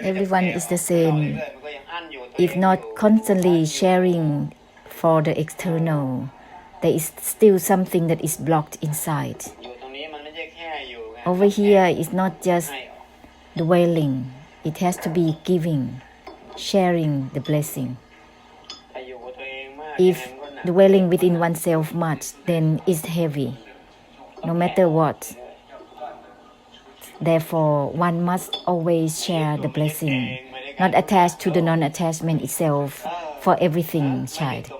Everyone is the same. If not constantly sharing for the external, there is still something that is blocked inside. Over here is not just dwelling, it has to be giving, sharing the blessing. If dwelling within oneself much, then it's heavy, no matter what. Therefore, one must always share the blessing, not attached to the non-attachment itself for everything, child.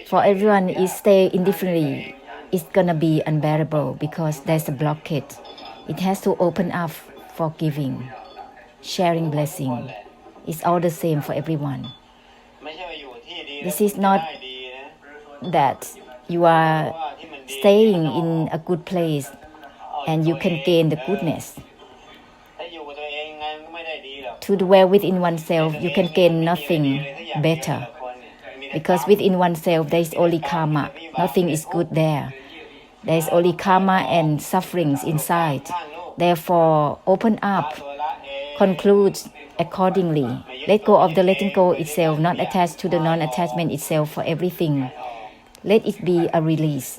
For everyone, if stay indifferently, it's gonna be unbearable because there's a blockage. It has to open up for giving, sharing blessing. It's all the same for everyone. This is not that you are staying in a good place and you can gain the goodness. To dwell within oneself, you can gain nothing better. Because within oneself, there is only karma. Nothing is good there. There is only karma and sufferings inside. Therefore, open up, conclude accordingly. Let go of the letting go itself, not attached to the non-attachment itself for everything. Let it be a release.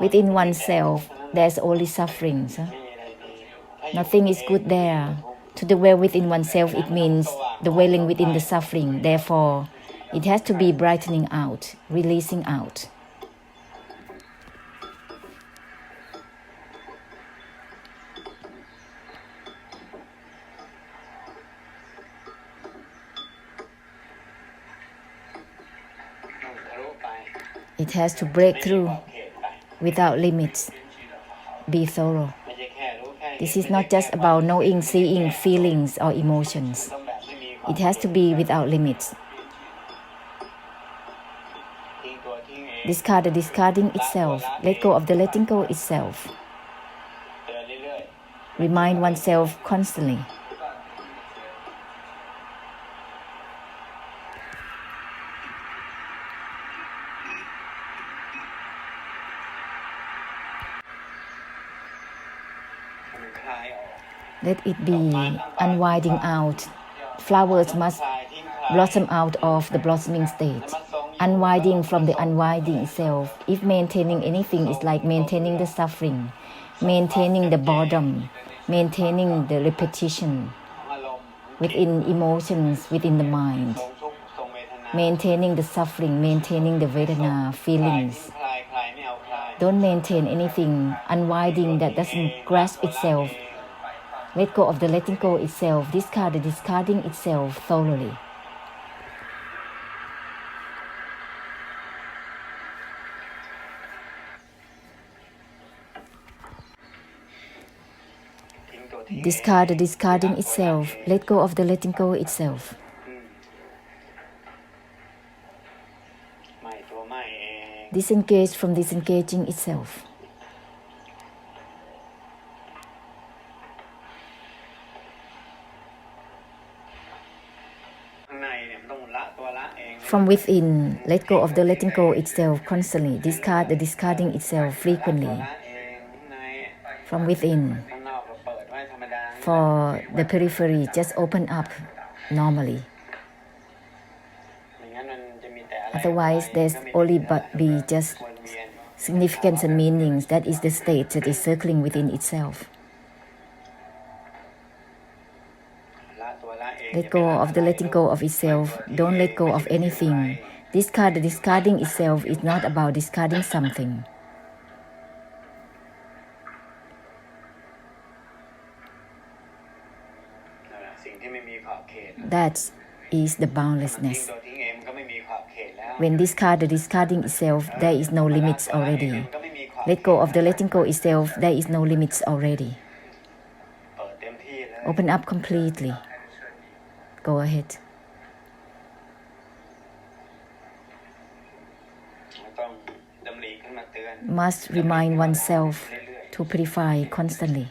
Within oneself, there's only sufferings. Nothing is good there. To dwell within oneself, it means dwelling within the suffering. Therefore, it has to be brightening out, releasing out. It has to break through without limits. Be thorough. This is not just about knowing, seeing, feelings, or emotions. It has to be without limits. Discard the discarding itself. Let go of the letting go itself. Remind oneself constantly. Let it be unwinding out. Flowers must blossom out of the blossoming state. Unwinding from the unwinding itself. If maintaining anything is like maintaining the suffering, maintaining the boredom, maintaining the repetition within emotions, within the mind, maintaining the suffering, maintaining the Vedana feelings. Don't maintain anything unwinding that doesn't grasp itself. Let go of the letting go itself. Discard the discarding itself thoroughly. Discard the discarding itself. Let go of the letting go itself. Disengage from disengaging itself. From within, let go of the letting go itself constantly. Discard the discarding itself frequently. From within. For the periphery, just open up normally. Otherwise, there's only but be just significance and meanings. That is the state that is circling within itself. Let go of the letting go of itself. Don't let go of anything. Discard the discarding itself is not about discarding something. That is the boundlessness. When discard the discarding itself, there is no limits already. Let go of the letting go itself, there is no limits already. Open up completely. Go ahead. Must remind oneself to purify constantly.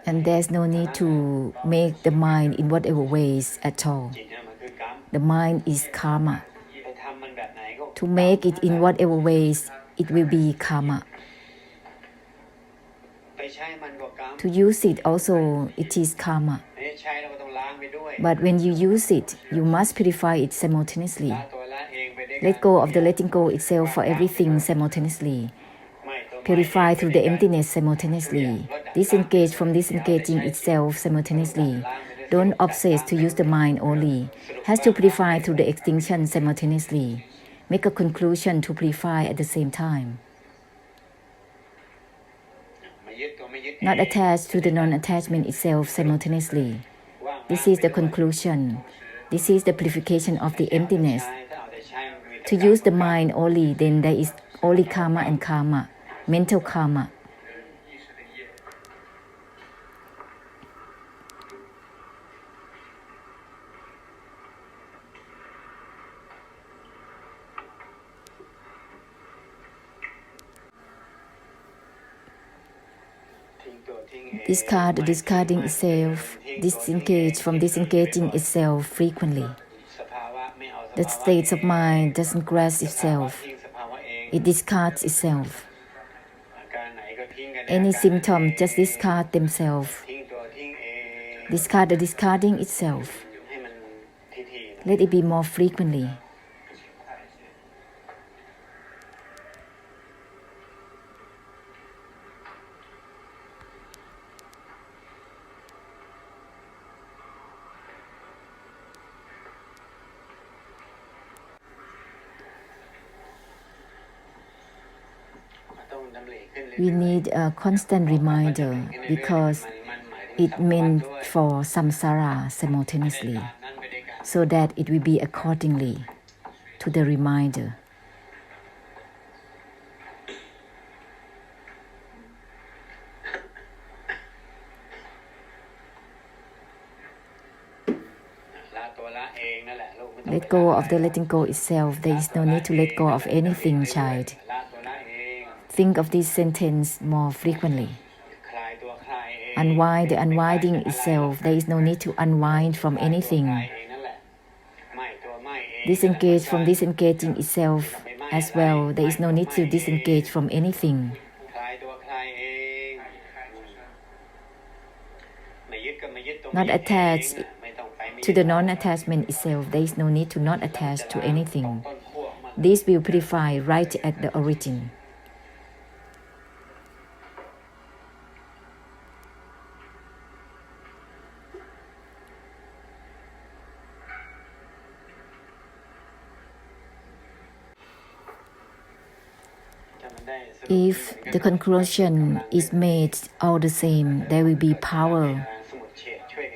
And there's no need to make the mind in whatever ways at all. The mind is karma. To make it in whatever ways, it will be karma. To use it also, it is karma. But when you use it, you must purify it simultaneously. Let go of the letting go itself for everything simultaneously. Purify through the emptiness simultaneously. Disengage from disengaging itself simultaneously. Don't obsess to use the mind only. Has to purify through the extinction simultaneously. Make a conclusion to purify at the same time. Not attached to the non-attachment itself simultaneously. This is the conclusion. This is the purification of the emptiness. To use the mind only, then there is only karma and karma, mental karma. Discard the discarding itself, disengage from disengaging itself frequently. The state of mind doesn't grasp itself. It discards itself. Any symptom just discard themselves. Discard the discarding itself. Let it be more frequently. We need a constant reminder because it meant for samsara simultaneously, so that it will be accordingly to the reminder. Let go of the letting go itself. There is no need to let go of anything, child. Think of this sentence more frequently. Unwind the unwinding itself. There is no need to unwind from anything. Disengage from disengaging itself as well. There is no need to disengage from anything. Not attached to the non-attachment itself. There is no need to not attach to anything. This will purify right at the origin. If the conclusion is made all the same, there will be power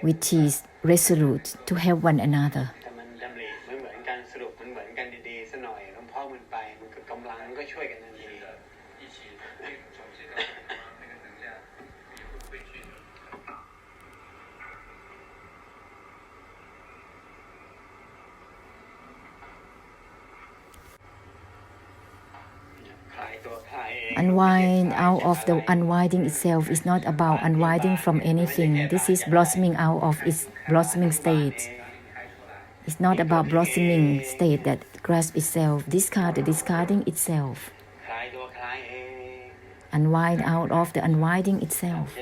which is resolute to help one another. Unwind out of the unwinding itself is not about unwinding from anything. This is blossoming out of its blossoming state. It's not about blossoming state that grasps itself. Discard the discarding itself. Unwind out of the unwinding itself.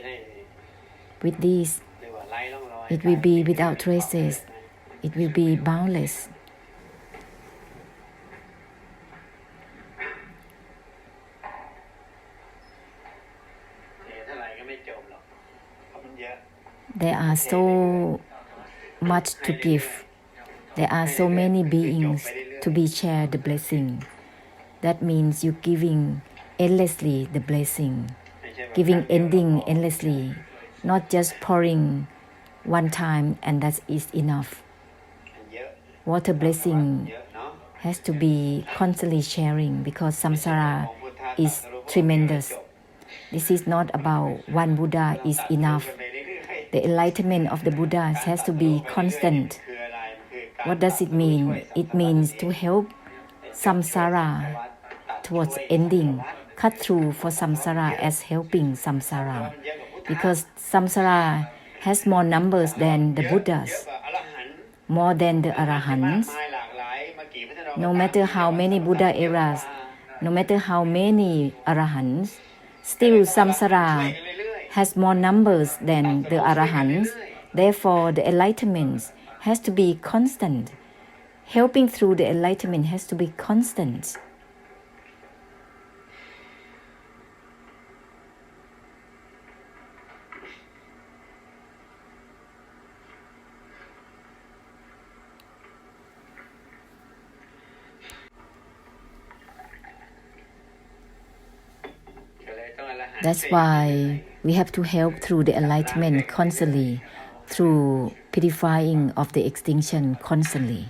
With this, it will be without traces. It will be boundless. There are so much to give. There are so many beings to be shared the blessing. That means you giving endlessly the blessing, giving ending endlessly, not just pouring one time and that is enough. Water blessing has to be constantly sharing because samsara is tremendous. This is not about one Buddha is enough. The enlightenment of the Buddhas has to be constant. What does it mean? It means to help samsara towards ending, cut through for samsara as helping samsara, because samsara has more numbers than the Buddhas, more than the Arahants. No matter how many Buddha eras, no matter how many Arahants, still samsara has more numbers than the Arahants. Therefore, the enlightenment has to be constant. Helping through the enlightenment has to be constant. That's why we have to help through the enlightenment constantly, through purifying of the extinction constantly.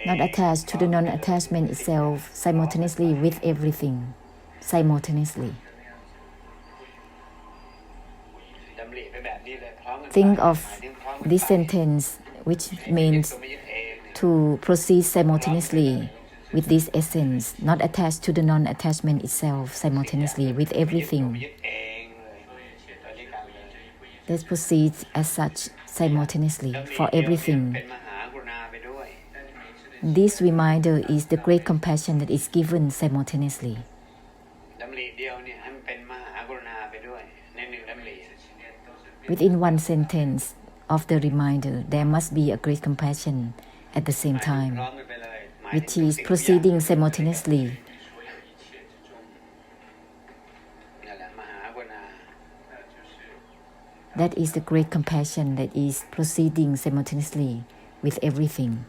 Not attached to the non-attachment itself, simultaneously with everything, simultaneously. Think of this sentence, which means to proceed simultaneously with this essence, not attached to the non-attachment itself, simultaneously with everything. Let's proceed as such simultaneously for everything. This reminder is the great compassion that is given simultaneously. Within one sentence of the reminder, there must be a great compassion at the same time, which is proceeding simultaneously. That is the great compassion that is proceeding simultaneously with everything.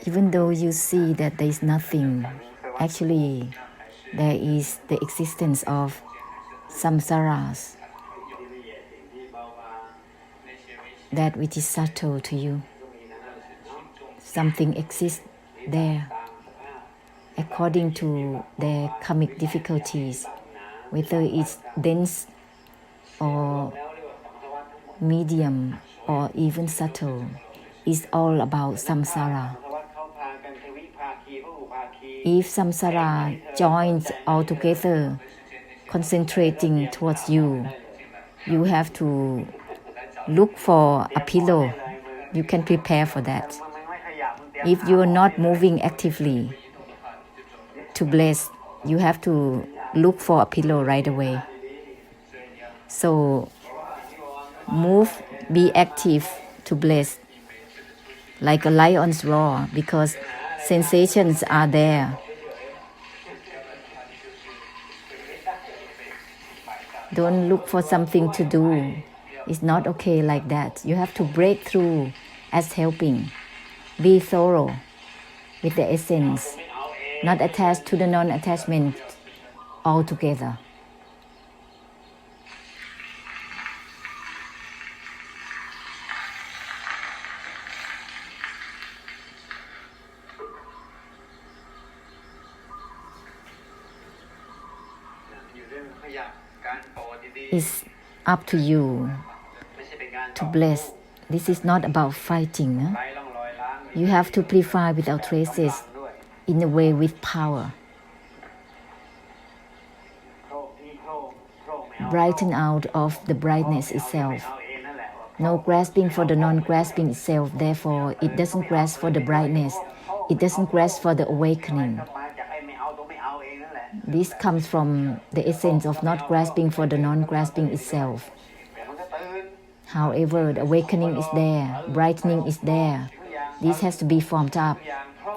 Even though you see that there is nothing, actually there is the existence of samsaras, that which is subtle to you. Something exists there according to their karmic difficulties, whether it's dense or medium or even subtle. It's all about samsara. If samsara joins all together, concentrating towards you, you have to look for a pillow. You can prepare for that. If you are not moving actively to bless, you have to look for a pillow right away. So move, be active to bless, like a lion's roar, because sensations are there. Don't look for something to do. It's not okay like that. You have to break through as helping. Be thorough with the essence, not attached to the non-attachment altogether. It's up to you to bless. This is not about fighting. No? You have to purify without traces, in a way with power. Brighten out of the brightness itself. No grasping for the non-grasping itself, therefore it doesn't grasp for the brightness. It doesn't grasp for the awakening. This comes from the essence of not grasping for the non-grasping itself. However, the awakening is there, brightening is there. This has to be formed up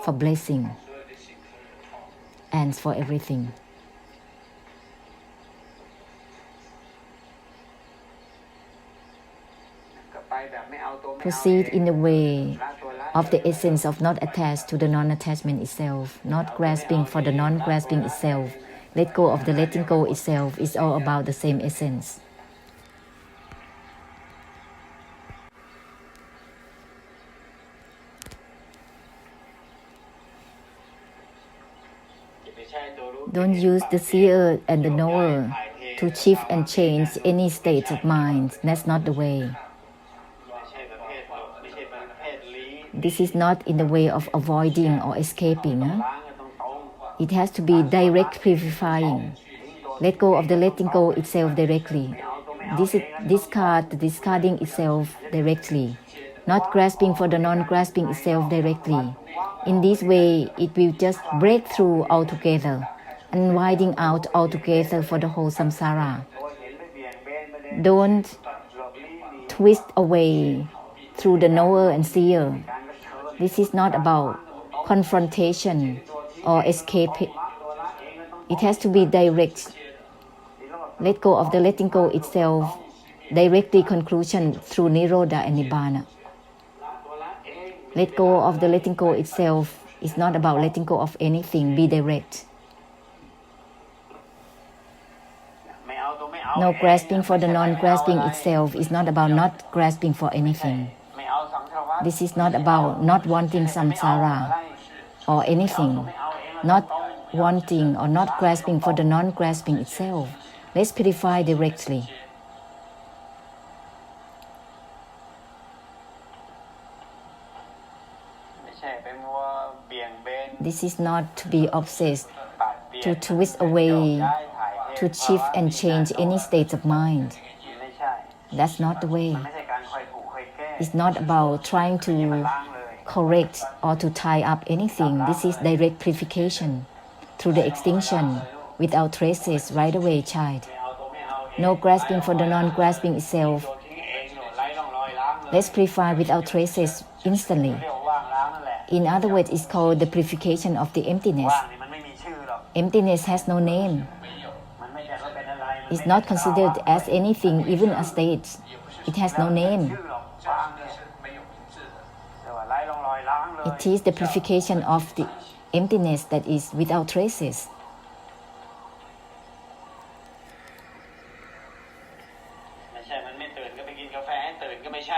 for blessing and for everything. Proceed in the way of the essence of not attached to the non-attachment itself, not grasping for the non-grasping itself, Let go of the letting go itself is all about the same essence. Don't use the seer and the knower to shift and change any state of mind. That's not the way. This is not in the way of avoiding or escaping. It has to be direct purifying. Let go of the letting go itself directly. Discard the discarding itself directly. Not grasping for the non-grasping itself directly. In this way, it will just break through altogether, unwinding out altogether for the whole samsara. Don't twist away through the knower and seer. This is not about confrontation or escape. It has to be direct. Let go of the letting go itself, directly conclusion through Nirodha and Nibbana. Let go of the letting go itself is not about letting go of anything, be direct. No grasping for the non-grasping itself is not about not grasping for anything. This is not about not wanting samsara or anything, not wanting or not grasping for the non-grasping itself. Let's purify directly. This is not to be obsessed, to twist away, to shift and change any state of mind. That's not the way. It's not about trying to correct or to tie up anything. This is direct purification through the extinction without traces right away, child. No grasping for the non-grasping itself. Let's purify without traces instantly. In other words, it's called the purification of the emptiness. Emptiness has no name. It's not considered as anything, even a state. It has no name. It is the purification of the emptiness that is without traces.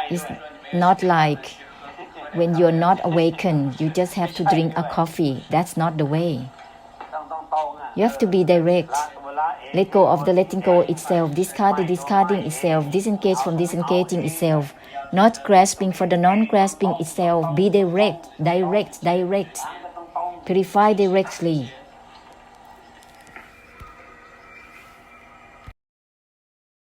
It's not like when you're not awakened, you just have to drink a coffee. That's not the way. You have to be direct. Let go of the letting go itself, discard the discarding itself, disengage from disengaging itself, not grasping for the non-grasping itself. Be direct, direct, direct. Purify directly.